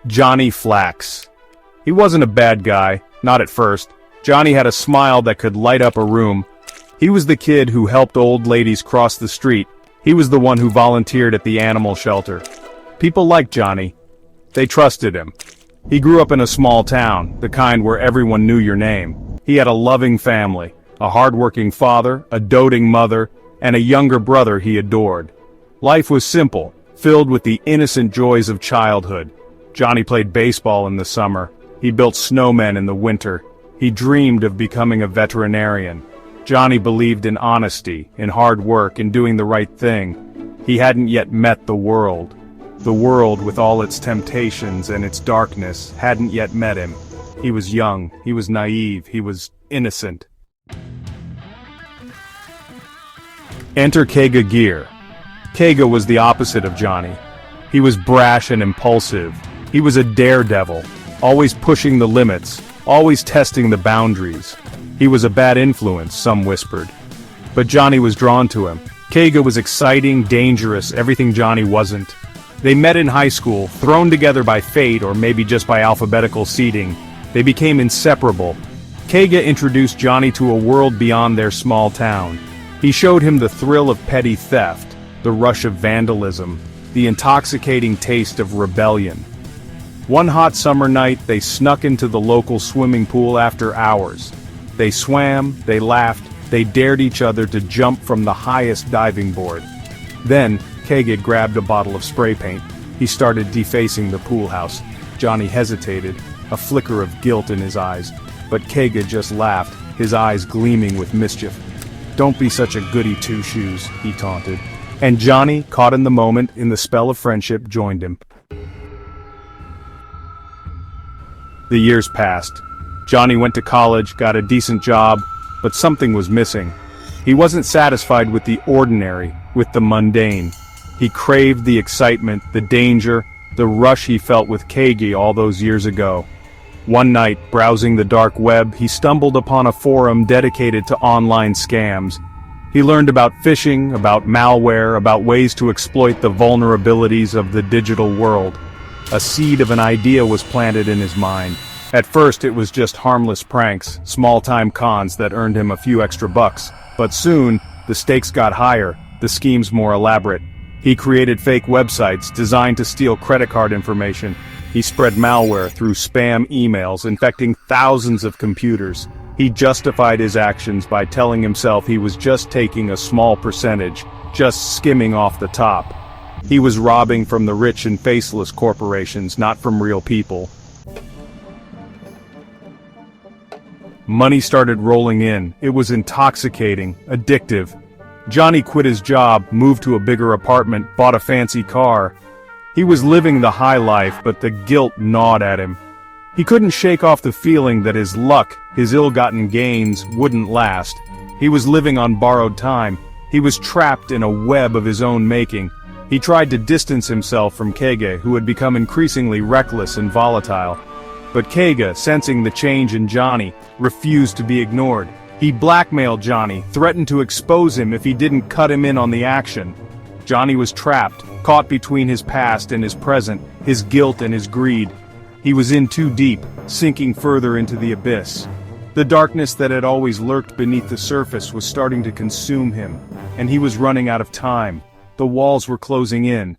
Johnny Flaks. He wasn't a bad guy, not at first. Johnny had a smile that could light up a room. He was the kid who helped old ladies cross the street. He was the one who volunteered at the animal shelter. People liked Johnny. They trusted him. He grew up in a small town, the kind where everyone knew your name. He had a loving family, a hard-working father, a doting mother, and a younger brother he adored. Life was simple, filled with the innocent joys of childhood. Johnny played baseball in the summer. He built snowmen in the winter. He dreamed of becoming a veterinarian. Johnny believed in honesty, in hard work, in doing the right thing. He hadn't yet met the world. The world, with all its temptations and its darkness, hadn't yet met him. He was young, he was naive, he was innocent. Enter Kega Gear. Kega was the opposite of Johnny. He was brash and impulsive. He was a daredevil, always pushing the limits, always testing the boundaries. He was a bad influence, some whispered. But Johnny was drawn to him. Kega was exciting, dangerous, everything Johnny wasn't. They met in high school, thrown together by fate or maybe just by alphabetical seeding. They became inseparable. Kega introduced Johnny to a world beyond their small town. He showed him the thrill of petty theft, the rush of vandalism, the intoxicating taste of rebellion. One hot summer night, they snuck into the local swimming pool after hours. They swam, they laughed, they dared each other to jump from the highest diving board. Then, Kega grabbed a bottle of spray paint. He started defacing the pool house. Johnny hesitated, a flicker of guilt in his eyes. But Kega just laughed, his eyes gleaming with mischief. "Don't be such a goody two-shoes," he taunted. And Johnny, caught in the moment, in the spell of friendship, joined him. The years passed. Johnny went to college, got a decent job, but something was missing. He wasn't satisfied with the ordinary, with the mundane. He craved the excitement, the danger, the rush he felt with Kagi all those years ago. One night, browsing the dark web, he stumbled upon a forum dedicated to online scams. He learned about phishing, about malware, about ways to exploit the vulnerabilities of the digital world. A seed of an idea was planted in his mind. At first it was just harmless pranks, small-time cons that earned him a few extra bucks. But soon, the stakes got higher, the schemes more elaborate. He created fake websites designed to steal credit card information. He spread malware through spam emails, infecting thousands of computers. He justified his actions by telling himself he was just taking a small percentage, just skimming off the top. He was robbing from the rich and faceless corporations, not from real people. Money started rolling in. It was intoxicating, addictive. Johnny quit his job, moved to a bigger apartment, bought a fancy car. He was living the high life, but the guilt gnawed at him. He couldn't shake off the feeling that his luck, his ill-gotten gains, wouldn't last. He was living on borrowed time. He was trapped in a web of his own making. He tried to distance himself from Kega, who had become increasingly reckless and volatile. But Kega, sensing the change in Johnny, refused to be ignored. He blackmailed Johnny, threatened to expose him if he didn't cut him in on the action. Johnny was trapped, caught between his past and his present, his guilt and his greed. He was in too deep, sinking further into the abyss. The darkness that had always lurked beneath the surface was starting to consume him, and he was running out of time. The walls were closing in.